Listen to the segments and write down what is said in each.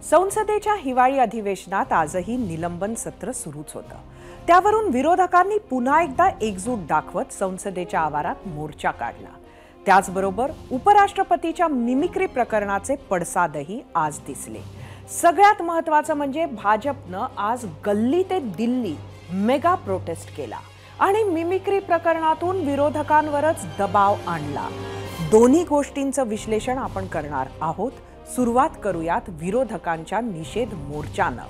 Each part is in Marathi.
संसदेच्या हिवाळी अधिवेशनात आजही निलंबन सत्र सुरूच होतं। त्यावरून विरोधकांनी पुन्हा एकदा एकजूट दाखवत संसदेच्या आवारात मोर्चा काढला। त्याचबरोबर उपराष्ट्रपतीच्या मिमिक्री प्रकरणाचे पडसादही आज दिसले। सगळ्यात महत्त्वाचं म्हणजे भाजपनं आज गल्ली ते दिल्ली मेगा प्रोटेस्ट केला आणि मिमिक्री प्रकरणातून विरोधकांवरच दबाव आणला। दोन्ही गोष्टींचं विश्लेषण आपण करणार आहोत। सुरुवात करूयात विरोधकांच्या निषेध मोर्चानं।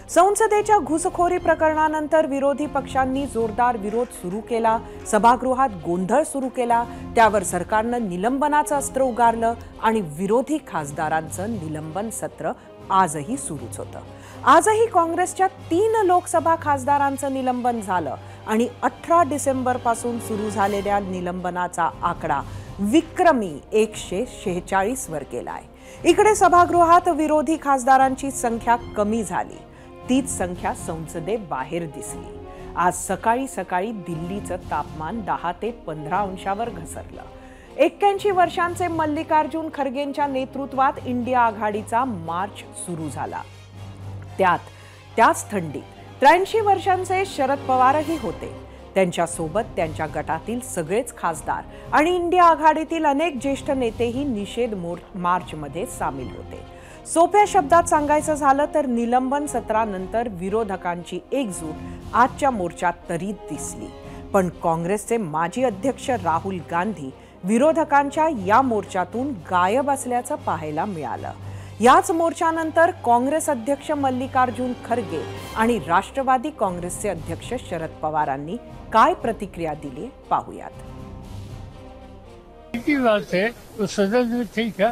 संसदेच्या घुसखोरी प्रकरणानंतर विरोधी पक्षांनी जोरदार विरोध सुरू केला। सभागृहात गोंधळ सुरू केला। त्यावर सरकारनं निलंबनाचं अस्त्र उगारलं आणि विरोधी खासदारांचं निलंबन सत्र आजही सुरूच होतं। आजही काँग्रेसच्या 3 लोकसभा खासदारांचं निलंबन झालं आणि 18 डिसेंबर पासून सुरू झालेल्या निलंबनाचा आकडा विक्रमी 146 वर गेलाय। इकडे सभागृहात विरोधी खासदारांची संख्या कमी झाली, तीच संख्या संसदेबाहेर दिसली। आज सकाळी सकाळी दिल्लीचं तापमान 10 ते 15 अंशावर घसरलं। 81 वर्षांचे मल्लिकार्जुन खरगेंच्या नेतृत्वात इंडिया आघाडीचा मार्च सुरू झाला। त्याच थंडीत 83 वर्षांचे शरद पवारही होते। त्यांच्यासोबत त्यांच्या गटातील सगळेच खासदार आणि इंडिया आघाडीतील अनेक ज्येष्ठ नेतेही निषेध मार्चमध्ये सामील होते। सोप्या शब्दात सांगायचं झालं तर निलंबन सत्रानंतर विरोधकांची एकजूट आजच्या मोर्चात तरी दिसली, पण काँग्रेसचे माजी अध्यक्ष राहुल गांधी विरोधकांच्या या मोर्चातून गायब असल्याचं पाहायला मिळालं। याच मोर्चानंतर काँग्रेस अध्यक्ष मल्लिकार्जुन खरगे आणि राष्ट्रवादी काँग्रेसचे अध्यक्ष शरद पवारांनी काय प्रतिक्रिया दिली पाहूयात। की बात है वो सदन में ठीक है,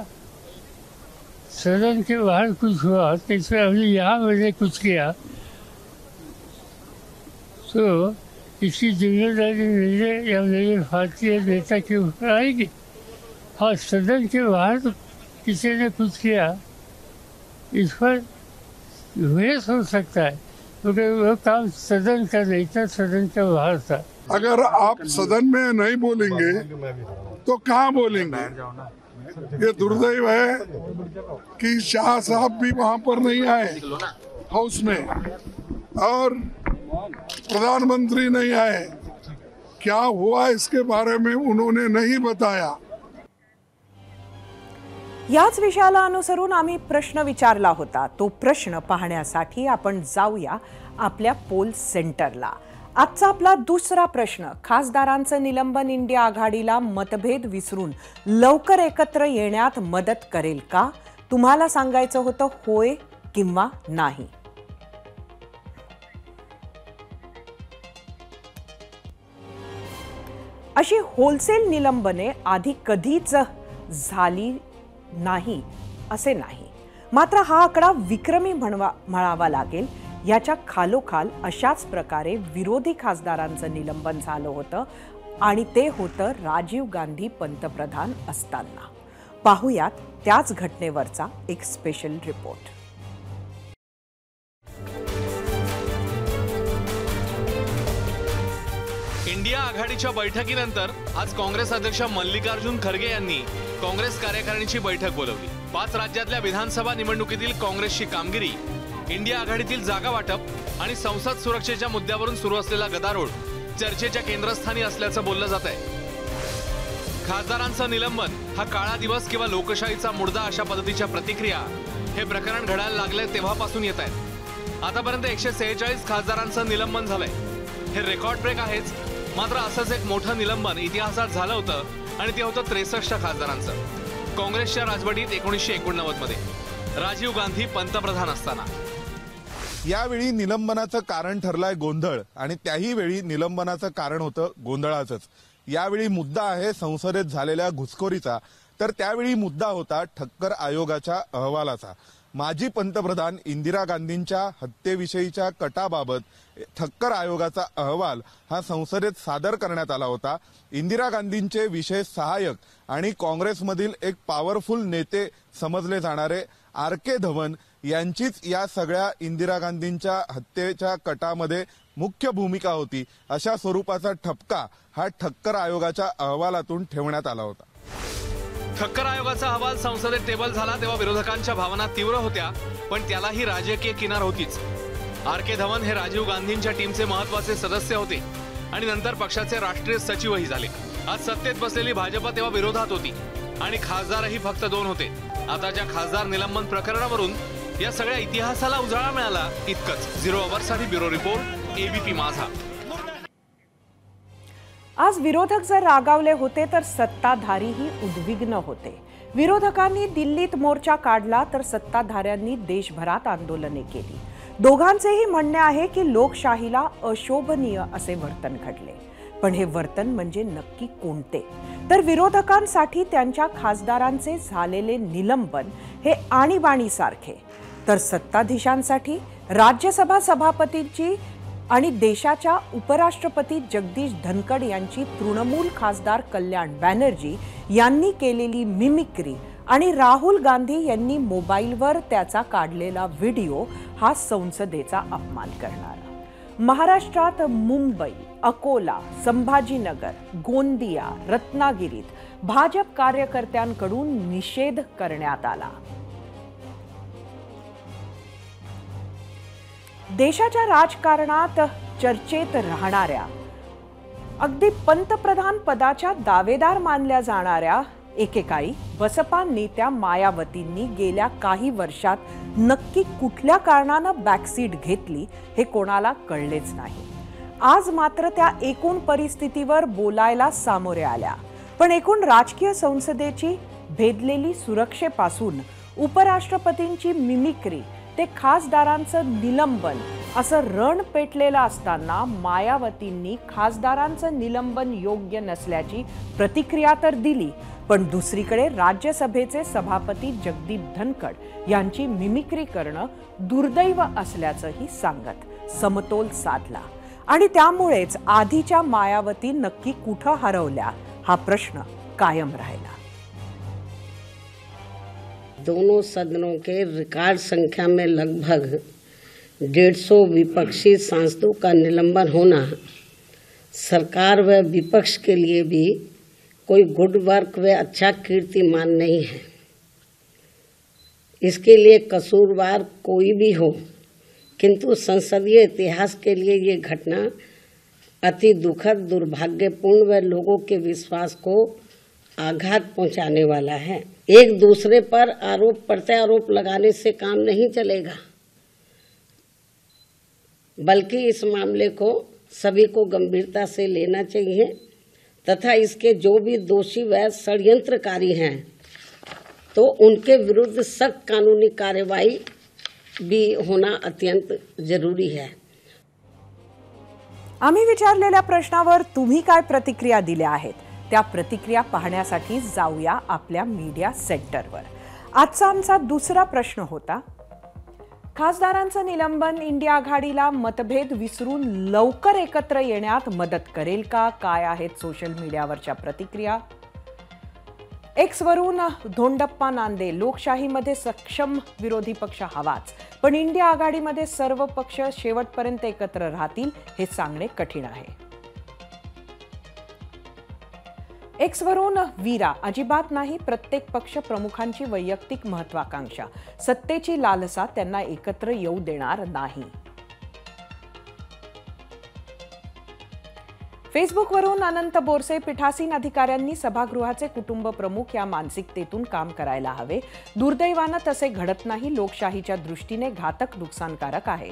सदन के बाहर कुछ हुआ तो इसमें अभी यहाँ मैंने कुछ किया तो इसकी जिम्मेदारी मेरे या मेरे भारतीय नेता के ऊपर आएगी। और सदन के बाहर तो किसी ने कुछ किया इस पर वह सोच सकता है, क्योंकि वो काम सदन का नहीं था, सदन का बाहर था। अगर आप सदन में नहीं बोलेंगे तो कहाँ बोलेंगे? ये दुर्दैव है कि शाह साहब भी वहां पर नहीं आए हाउस में और प्रधानमंत्री नहीं आए। क्या हुआ इसके बारे में उन्होंने नहीं बताया। याच विषयाला अनुसरून आम्ही प्रश्न विचारला होता। तो प्रश्न पाहण्यासाठी आपण जाऊया आपल्या पोल सेंटरला। आजचा आपला दुसरा प्रश्न, खासदारांचं निलंबन इंडिया आघाडीला मतभेद विसरून लवकर एकत्र येण्यात मदत करेल का? तुम्हाला सांगायचं होतं होय किंवा नाही। अशी होलसेल निलंबने आधी कधीच झाली नाही असे नाही, मात्र हा आकडा विक्रमी म्हणावा लागेल। याच्या खालोखाल अशाच प्रकारे विरोधी खासदारांचं निलंबन झालं होतं आणि ते होतं राजीव गांधी पंतप्रधान असताना। पाहूयात त्याच घटनेवरचा एक स्पेशल रिपोर्ट। इंडिया आघाडीच्या बैठकीनंतर आज काँग्रेस अध्यक्ष मल्लिकार्जुन खरगे यांनी काँग्रेस कार्यकारिणीची बैठक बोलावली। 5 राज्यातल्या विधानसभा निवडणुकीतील काँग्रेसची कामगिरी, इंडिया आघाडीतील जागा वाटप आणि संसद सुरक्षेच्या मुद्द्यावरून सुरू असलेला गदारोळ चर्चेच्या केंद्रस्थानी असल्याचं बोललं जात आहे। खासदारांचं निलंबन हा काळा दिवस किंवा लोकशाहीचा मुर्दा अशा पद्धतीच्या प्रतिक्रिया हे प्रकरण घडायला लागले तेव्हापासून येत आहेत। आतापर्यंत 146 खासदारांचं निलंबन झालंय। हे रेकॉर्ड ब्रेक आहेच, मात्र असंच एक मोठं निलंबन इतिहासात झालं होतं आणि ते होतं 63 खासदारांचं काँग्रेसच्या राजवटीत 1989 मध्ये राजीव गांधी पंतप्रधान असताना। यावेळी निलंबनाचं कारण ठरलाय गोंधळ आणि त्याही वेळी निलंबनाचं कारण होतं गोंधळाचंच। यावेळी मुद्दा आहे संसदेत झालेल्या घुसखोरीचा, तर त्यावेळी मुद्दा होता ठक्कर आयोगाच्या अहवालाचा। माजी पंतप्रधान इंदिरा गांधींच्या हत्येविषयीच्या कटाबाबत ठक्कर आयोगाचा अहवाल हा संसदेत सादर करण्यात आला होता। इंदिरा गांधींचे विशेष सहाय्यक आणि काँग्रेसमधील एक पॉवरफुल नेते समजले जाणारे RK धवन यांचीच या सगळ्या इंदिरा गांधींच्या हत्येच्या कटामध्ये मुख्य भूमिका होती, अशा स्वरूपाचा ठपका हा ठक्कर आयोगाच्या अहवालातून ठेवण्यात आला होता। ठक्कर आयोगाचा अहवाल संसदेत टेबल झाला तेव्हा विरोधकांच्या भावना तीव्र होत्या, पण त्यालाही राजकीय किनार होतीच. RK धवन हे राजीव गांधींच्या टीमचे महत्त्वाचे सदस्य होते आणि नंतर पक्षाचे राष्ट्रीय सचिवही झाले. आज सत्तेत बसलेली भाजप तेव्हा विरोधात होती आणि खासदारही फक्त 2 होते. आताच्या खासदार निलंबन प्रकरणावरून या सगळ्या इतिहासाला उजाळा मिळाला. इतकंच. 0 अवर्ससाठी ब्युरो रिपोर्ट, ABP माझा. आज विरोधक जर रागावले होते तर सत्ताधारीही उद्विग्न होते. विरोधकांनी दिल्लीत मोर्चा काढला तर सत्ताधाऱ्यांनी देशभरात आंदोलने केली. दोघांचेही म्हणणे आहे की लोकशाहीला अशोभनीय असे वर्तन घडले. पण हे वर्तन म्हणजे नक्की कोणते? तर विरोधकांसाठी त्यांच्या खासदारांचे झालेले निलंबन हे आणीबाणीसारखे, तर सत्ताधीशांसाठी राज्यसभा सभापतींची आणि देशाच्या उपराष्ट्रपती जगदीश धनखड यांची तृणमूल खासदार कल्याण बॅनर्जी यांनी केलेली मिमिक्री आणि राहुल गांधी यांनी मोबाईलवर त्याचा काढलेला व्हिडिओ हा संसदेचा अपमान करणारा. महाराष्ट्रात मुंबई, अकोला, संभाजीनगर, गोंदिया, रत्नागिरीत भाजप कार्यकर्त्यांकडून निषेध करण्यात आला. देशाच्या राजकारणात चर्चेत राहणाऱ्या, अगदी पंतप्रधान पदाच्या दावेदार मानल्या जाणाऱ्या एकेकाळी बसपा नेत्या मायावतींनी गेल्या काही वर्षात नक्की कुठल्या कारणानं बॅकसीट घेतली हे कोणाला कळलेच नाही. आज मात्र त्या एकूण परिस्थितीवर बोलायला सामोरे आल्या. पण एकूण राजकीय संसदेची भेदलेली सुरक्षेपासून उपराष्ट्रपतींची मिमिक्री ते खासदारांचं निलंबन असं रण पेटलेलं असताना मायावतींनी खासदारांचं निलंबन योग्य नसल्याची प्रतिक्रिया तर दिली, पण दुसरीकडे राज्यसभेचे सभापती जगदीप धनखड यांची मिमिक्री करणं दुर्दैव असल्याचंही सांगत समतोल साधला. आणि त्यामुळेच आधीच्या मायावती नक्की कुठं हरवल्या हा प्रश्न कायम राहिला. दोनों सदनों के रिकॉर्ड संख्या में लगभग 150 विपक्षी सांसदों का निलंबन होना सरकार व विपक्ष के लिए भी कोई गुड वर्क व अच्छा कीर्तिमान नहीं है. इसके लिए कसूरवार कोई भी हो, किंतु संसदीय इतिहास के लिए ये घटना अति दुखद, दुर्भाग्यपूर्ण व लोगों के विश्वास को आघात पहुंचाने वाला है. एक दूसरे पर आरोप प्रत्यारोप लगाने से काम नहीं चलेगा, बल्कि इस मामले को सभी को गंभीरता से लेना चाहिए तथा इसके जो भी दोषी व षड्यंत्रकारी हैं तो उनके विरुद्ध सख्त कानूनी कार्रवाई भी होना अत्यंत जरूरी है. आम्ही विचारलेल्या प्रश्नावर तुम्ही काय प्रतिक्रिया दिल्या आहेत त्या प्रतिक्रिया पाहण्यासाठी जाऊया आपल्या मीडिया सेंटरवर. आजचा आमचा दुसरा प्रश्न होता, खासदारांचं निलंबन इंडिया आघाडीला मतभेद विसरून लवकर एकत्र येण्यात मदत करेल का? काय आहेत सोशल मीडियावरच्या प्रतिक्रिया? एक्सवरून धोंडप्पा नांदे, लोकशाहीमध्ये सक्षम विरोधी पक्ष हवाच, पण इंडिया आघाडीमध्ये सर्व पक्ष शेवटपर्यंत एकत्र राहतील हे सांगणे कठीण आहे. एक्सवरून वीरा, अजिबात नाही. प्रत्येक पक्ष प्रमुखांची वैयक्तिक महत्वाकांक्षा, सत्तेची लालसा त्यांना एकत्र येऊ देणार नाही. फेसबुकवरून अनंत बोरसे, पीठासीन अधिकाऱ्यांनी सभागृहाचे कुटुंब प्रमुख या मानसिकतेतून काम करायला हवे. दुर्दैवानं तसे घडत नाही. लोकशाहीच्या दृष्टीने घातक, नुकसानकारक आहे.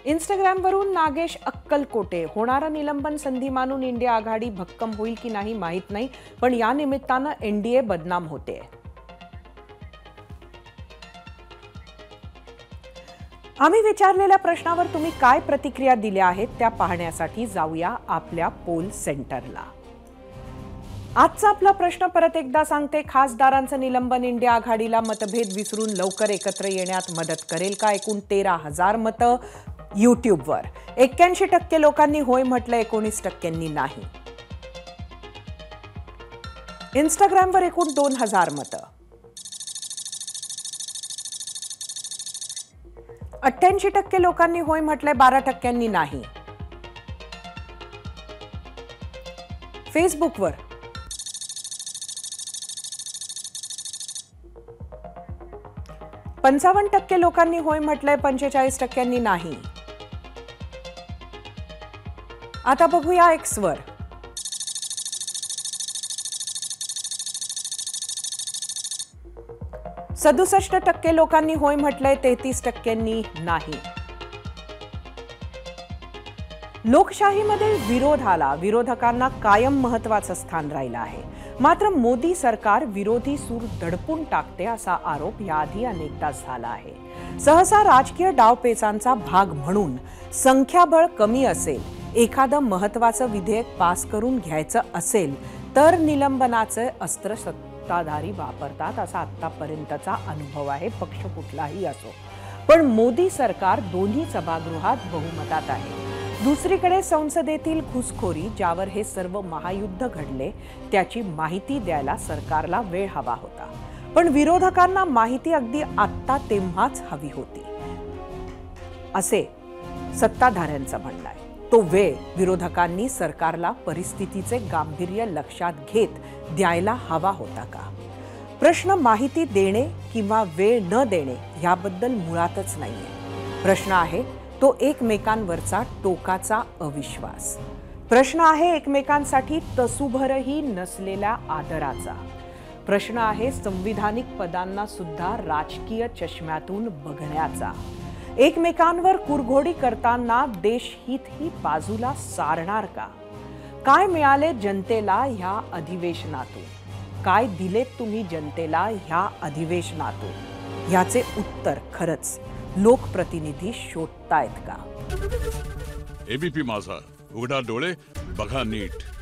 इंस्टाग्रामवरून नागेश अक्कलकोटे, होणारं निलंबन संधी मानून इंडिया आघाडी भक्कम होईल की नाही माहीत नाही, पण या निमित्तानं NDA बदनाम होते. आम्ही विचारलेल्या प्रश्नावर तुम्ही काय प्रतिक्रिया दिल्या आहेत त्या पाहण्यासाठी जाऊया आपल्या पोल सेंटरला. आजचा आपला प्रश्न परत एकदा सांगते, खासदारांचं निलंबन इंडिया आघाडीला मतभेद विसरून लवकर एकत्र येण्यात मदत करेल का? एकूण 13,000 मतं यूट्यूबवर. 81% लोकांनी होय म्हटलं, 19% नाही. इंस्टाग्रामवर एकूण 2,000 मतं. 88% लोकांनी होय म्हटलंय, 12% नाही. फेसबुकवर. 55% लोकांनी होय म्हटलंय, 45% नाही. आता बघूया एक्सवर. सदुसष्ट 67% लोकांनी होय म्हटलंय, 33% नाही. लोकशाहीमध्ये विरोधाला विरोधकांना कायम महत्वाचं स्थान राहिलं आहे. मात्र मोदी सरकार विरोधी सूर दडपून टाकते असा आरोप याआधी अनेकदा झाला आहे. सहसा राजकीय डावपेचांचा भाग म्हणून संख्याबळ कमी असेल, एखादं महत्वाचं विधेयक पास करून घ्यायचं असेल तर निलंबनाचे अस्त्र सत्ताधारी वापरतात असा आतापर्यंतचा अनुभव आहे, पक्ष कुठलाही असो. पण मोदी सरकार दोन्ही सभागृहात बहुमतात आहे. दुसरीकडे संसदेतील घुसखोरी, ज्यावर हे सर्व महायुद्ध घडले, त्याची माहिती द्यायला सरकारला वेळ हवा होता. पण विरोधकांना माहिती अगदी आत्ता तेव्हाच हवी होती असे सत्ताधाऱ्यांचं म्हणणं आहे. तो वेळ विरोधकांनी सरकारला परिस्थितीचे गांभीर्य लक्षात घेत द्यायला हवा होता का? प्रश्न माहिती देणे किंवा वेळ न देणे याबद्दल मुळातच नाहीये. प्रश्न आहे तो एकमेकांवरचा टोकाचा अविश्वास. प्रश्न आहे एकमेकांसाठी तसूभरही नसलेल्या आदराचा. प्रश्न आहे संविधानिक पदांना सुद्धा राजकीय चष्म्यातून बघण्याचा. एकमेकांवर कुरघोडी करताना देशहित ही बाजूला सारणार का? काय मिळाले जनतेला ह्या अधिवेशनातून? काय दिलेत तुम्ही जनतेला ह्या अधिवेशनातून? याचे उत्तर खरंच लोकप्रतिनिधी शोधतायत का? एबीपी माझा, उघडा डोळे बघा नीट.